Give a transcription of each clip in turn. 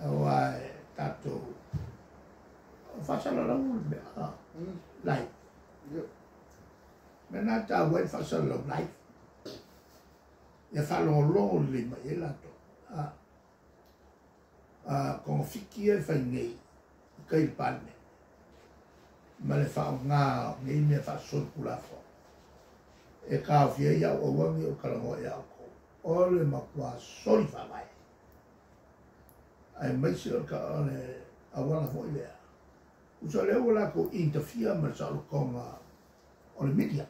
Awa tato fasala la ulbe life. Mena ta wai fasala life. Ya falo lo le mai la to. Con fiki e fa nei kai pane. Ma le fa nga nei me fa sol pula fo. E ka fia ya o wangi o kala mo ya ko. O le makwa sol fa mai. Ai mai se ka ole awana fo ile. Usa le ola ko interfere ma sa ko nga o le media.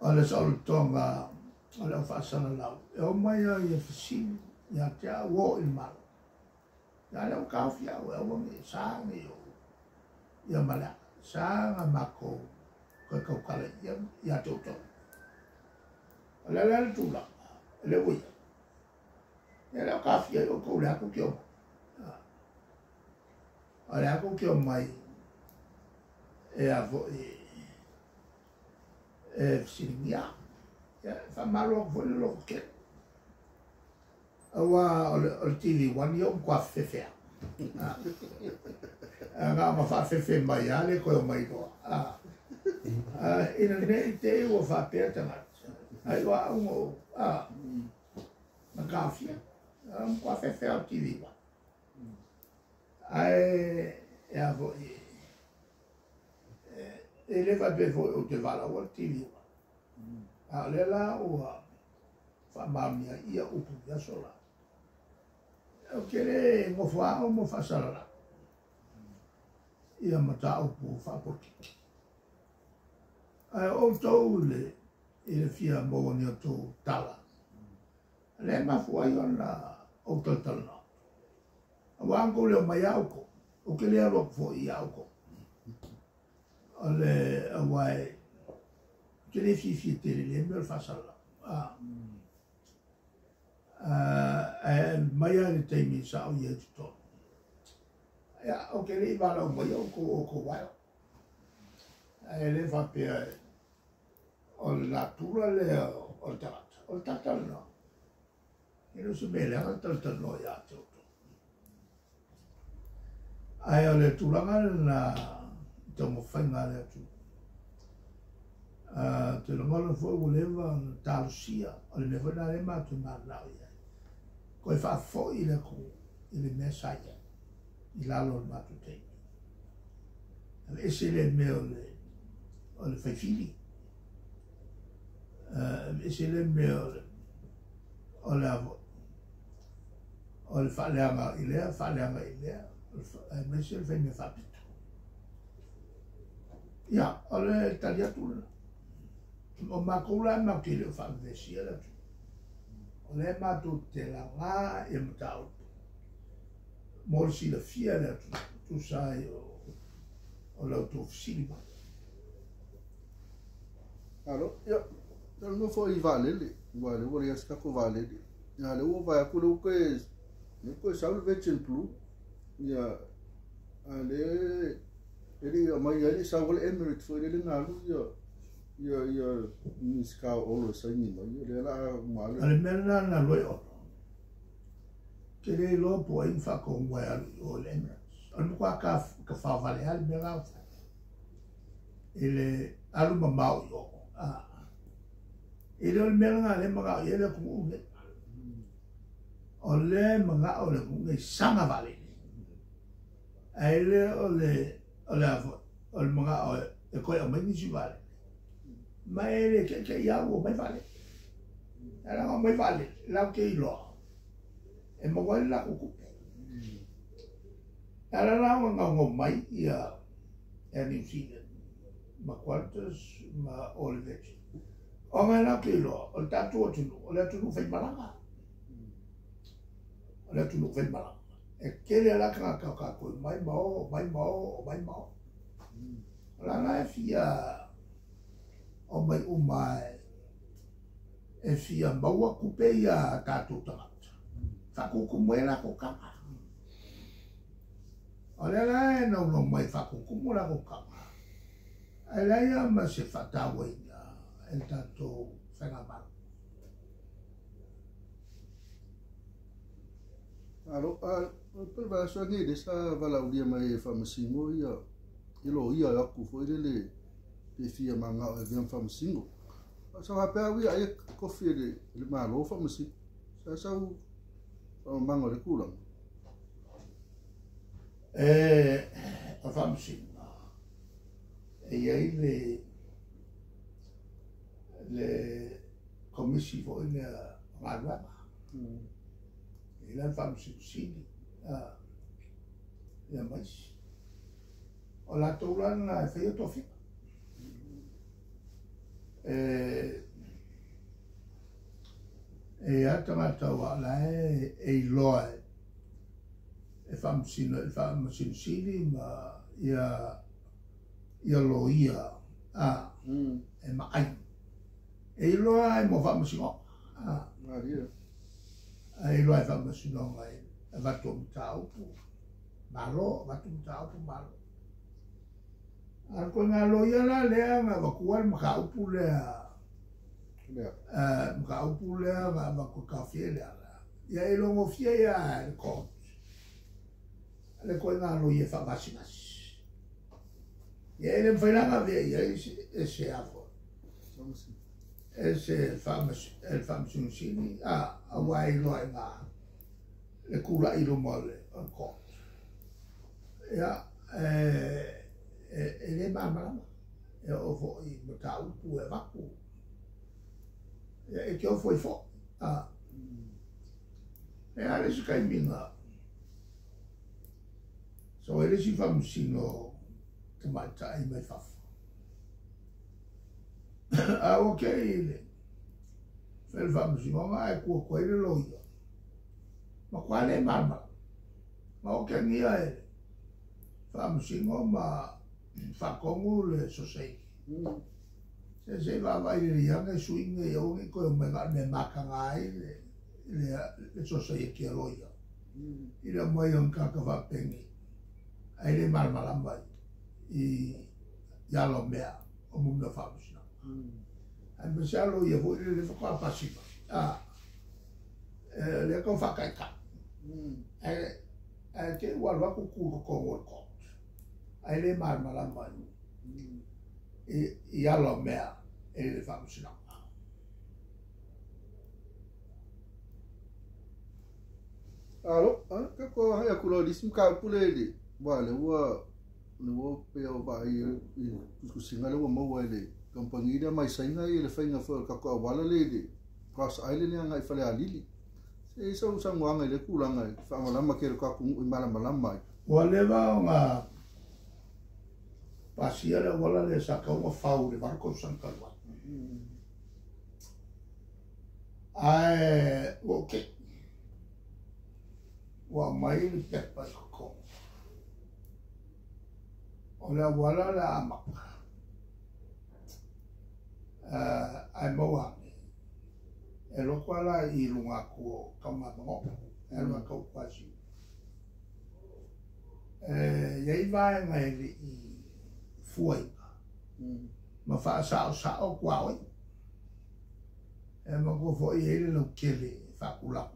Ole sa o tonga ole o fa sana la. E o mai ya fisi ya tia wo il mal. Ya le o ka fia o wangi sa ni o. Ya mala sa nga mako ko kala ya toto. Ole le tu la. Le wi. Ya le ka fia o ko la ko kyo. Ole ako kyo mai e avo e siringia. Ya fa malo ko lo ke. Awa o TV one yo kwa fefe. Nga ma fa fefe mai ale ko mai do. Ina ne te o fa peta na. Ai wa mo na kafia. Kwa fefe o TV one. Ai e vo e le va pe o te vala o TV. Le la o fa mamia ia o pu ya sola. O kere mo fa sala. Ia mata o pu fa poti. Ai o to le e fia mo ni to tala. Le ma fu ai ona o to tala. Wango le mai auko, o ke le alo fo I auko. Ale awai ke le fifi te le me fa sala. Mai ale te mi sa o ye to. Ya o ke le va lo mai o ko wa. Le va pe o la tura le o tata. O tata no. E no se bele al tata no ya to. Ai ole tulanga na tomo whainga le atu. Te longolo fo uleva na talusia, ole me whena le matu mānau ia. Koe wha fo I le ko, I le mesaia, I lalo le matu teimi. Ese le me ole whaifiri. Ese le me ole avo. Ole whaleanga I lea, Messi il venne fatto. Ya, ole tagliatura. O ma kula ma che le fa Messi la. Ole ma tutte la nga e mtau. Morsi la fia la tu sai o l'autofilma. Allora, io non fai vale lì, vale, vorrei scacco vale lì. Ale o vai a quello che salve il blu. Ya, ale, jadi mai ali sawal Emirates foi ele ngalu ya niska olo sanyi no ya la malu. Ale merna na loyo. Kere lo po infa ko ngwa o Emirates. Anu kwa ka fa vale ale mera. Ele alu mamau yo. Ele merna ale maga ele ku ne. Ole maga ole ku ne sanga vale. Ele ole mga e koe o mai nisi vale. Ma ele ke ia o mai vale. Era o mai vale, lau ke iloa. E mawai la kukupe. Era lau ngau mai ia New Zealand. Ma Qantas, ma Olivet. O ngai lau ke iloa, o tatu o tunu, o le tunu whai malanga. O le tunu whai malanga. E kere la ka koe mai mao. La nga e fia o mai umai e fia maua kupe ia tātou tangata. Whakukumu e la ko kama. O le la e no mai whakukumu la ko kama. E la ia ma se whatawa ina e tātou whangamaru. alo pe ba so ni de sa vala u dia mai famasingo ia ilo ia aku foi le pe fia manga e vem famasingo sa va pe wi ai kofi le malo famasingo sa o mango le kulang a famasingo e ai le komisi foi le ngala ila famasingo sini ia mais o la toulana e fai tofi e atanga tawa la e loa e famasingo sini ma ia loia e mai e loa e mo famasingo Maria ai loa e famasingo ngai e vatu mtaupu malo vatu mtaupu malo ko nga loia la lea nga vakual makaupu lea makaupu lea nga makukafie lea ia e longo fia ia le kot le ko nga loia famasimas ia ele mfailanga vea ia e se afo e se famasinsini a wai loa nga le kula ilo mole a kot ia ele malama e o fo I mataupu e vaku e ke o foi fo e ale se kai minga so ele si famusino te mata I mai fafu ok ele fel famusino ma e kua ele loia ma quale malama ma o ke ngia ele famusino ma fakongu le sosei se va vai le yanga swing e o ko me makanga le sosei ke loia ila mai on ka va pengi ai le malamba I ya lo mea o mundo famusino ai me salo ye vo le fa pasiva le ko fa kai ka ke wa ku ko ai le malamba I alo mea e le famusina. alo ka ko ha ku di sim ka pule di wa le wo pe o ba I ku singa le wo mo le compagnie da mai sainga I le fainga fo ka ko wala le di cross island nga I fale alili se so ngwanga le kulanga fa malama ke ka ku malama Wale va nga pasia le wala le saka uma fau le barco San Carlos. Ai ok. Wa mai le pepa ko. Ola wala la amak. Ai moa. E lo kwala I lunga ko kama mo. E lo ko kwasi. Yai vai ngai I fuai ma fa sao kwao e ma go fo I ele lo kele fa kula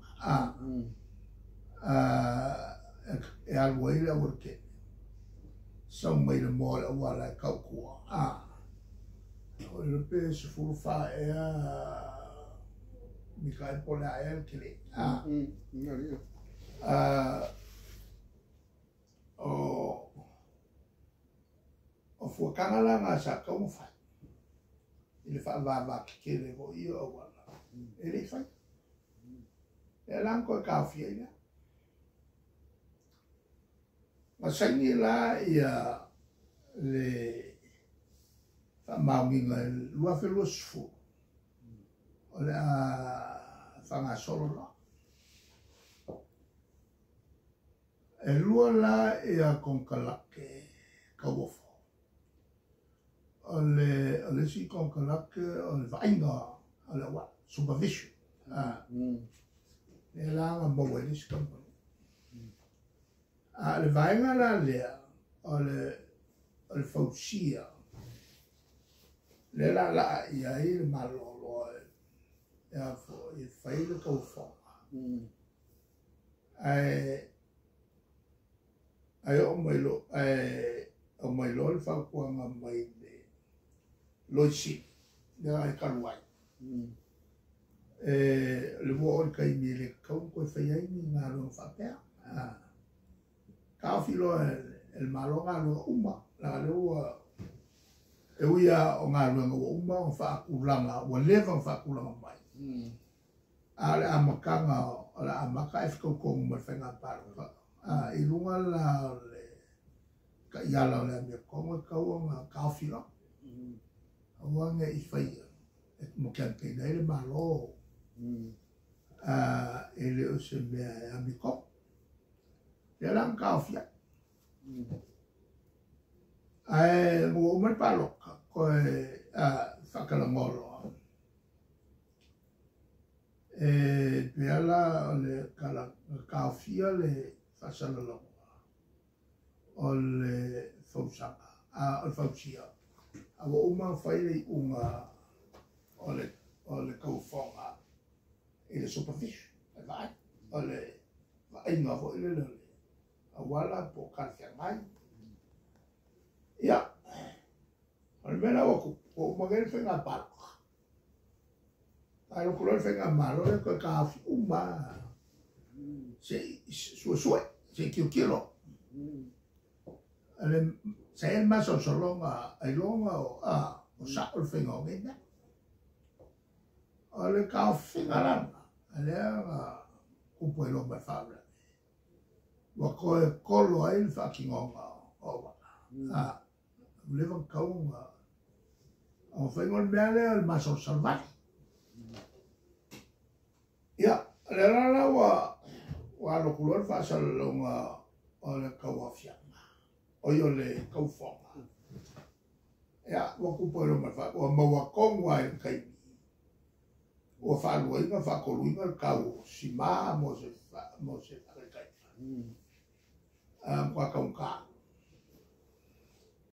e al wai la worke so mai le mo la wala ka ku o le pe se fu fa e mi kai pola e kele o fu kangala nga sa ka mo fa ile fa va ke le vo I o wala ele fa e lan ko ka fie ya ma sangi la ia le fa ma mi nga lua filosofo o le fa nga solo la e lua la ia con kalake ka wofo o le si con kalake o le vainga o le wa supervision le la nga mo le si company le vainga la lea o le fausia le la ia I le malolo e fo I fai le kau fo ai o mai lo o mai lo le fa ko nga mai le lo si ne ai kaluai le mo o kai mi le ko fa ia ni nga lo fa pe ka filo el malo nga lo uma la lo e uia o nga lo uma o fa kulanga o leva fa kulanga mai ale amakanga ala amaka e fiko ko mo fa nga pa i lunga la le ka yala le me ko ka o nga ka filo o nga i fa mo kan pe le malo ele o se me amico ya lang ka fia mo mo palo ko fa ka la molo peala le kala ka fia le fa sala lo o le fausanga o fausia a o uma fai le unga o le kaufonga ele superficie vai ole vai no vo ele le awala po kalfia mai ya al mena o magari fenga pa ai o color fenga malo le ko ka uma se se kilo ale se el más o solo ai longa o sa o fenga o ngena ale ka fenga la alea kupo e lomba whabra. Wa koe kolo ai le whakingonga o waka. Lewa kaunga. O whaingon mea lea le maso salvati. Ia, le rana wa alokulor whasalonga o le kauafianga. O yo le kaufonga. Ia, wa kupo e lomba whabra. Wa mawakongwa e kaimi. O whaluinga, whakoluinga, kau si maa mo se wharekai. Kwa kaunga.